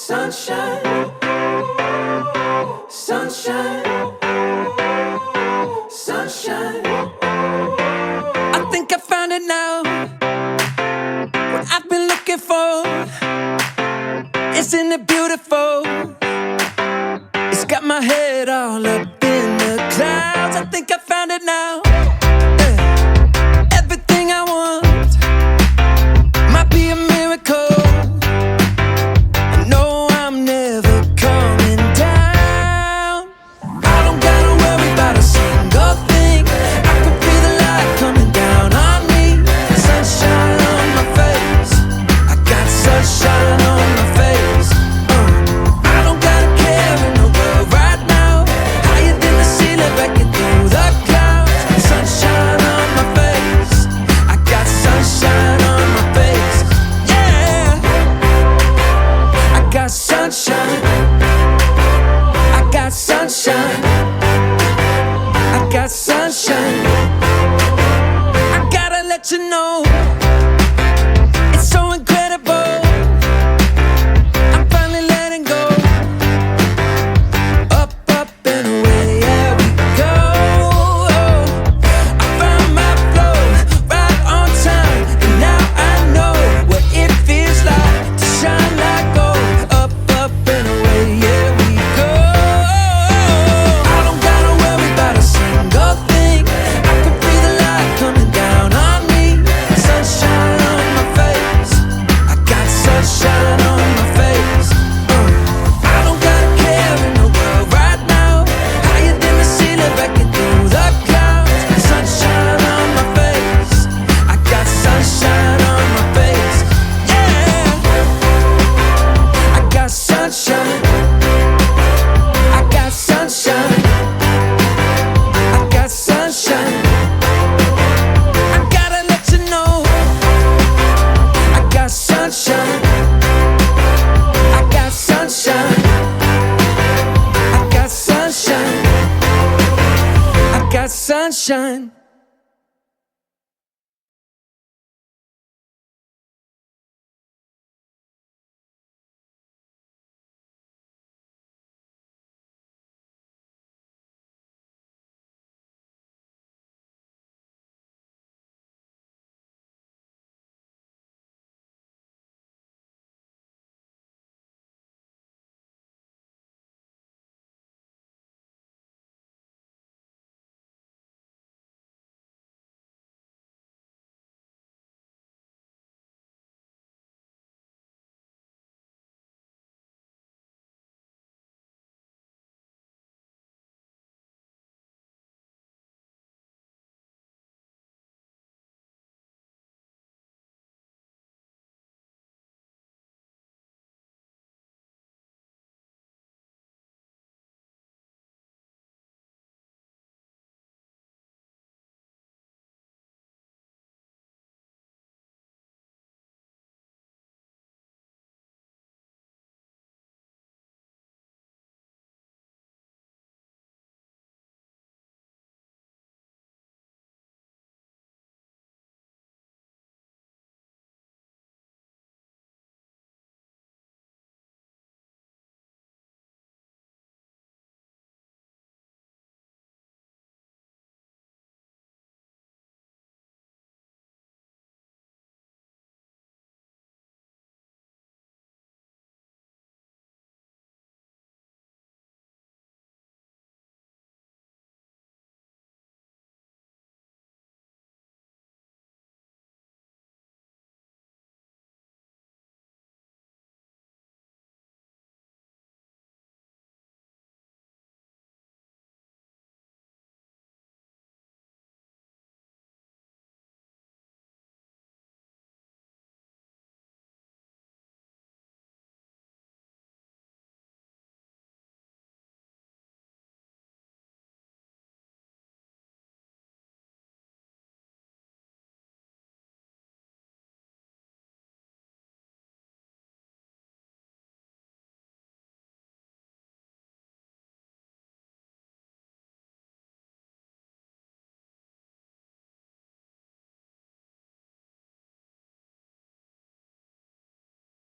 Sunshine, sunshine, sunshine. I think I found it now. What I've been looking for. Isn't it beautiful? It's got my head all up in the clouds. I think I found it now. Everything I want might be a miracle. I know I'm never coming down. I don't gotta worry about a single thing. I can feel the light coming down on me. Sunshine on my face. I got sunshine on my face. I don't gotta care in the world right now. Higher than the ceiling, breaking through the clouds. Sunshine on my face. I got sunshine on my face. Yeah, I got sunshine. I got sunshine. I got sunshine. I gotta let you know, it's so incredible. I'm finally letting go. Up, up and away, yeah we go. I found my flow right on time, and now I know what it feels like to shine like gold. Up, up and away, yeah we go. I don't gotta worry about a single thing. I can feel the light coming down on me. Sunshine on my face. I got sunshine on my face. I don't gotta care in the world right now. Higher than the ceiling, breaking through the clouds. Sunshine on my face. I got sunshine on my face. Yeah, I got sunshine. I got sunshine. I got sunshine. I gotta let you know, I got sunshine. I got sunshine. I got sunshine. I got sunshine.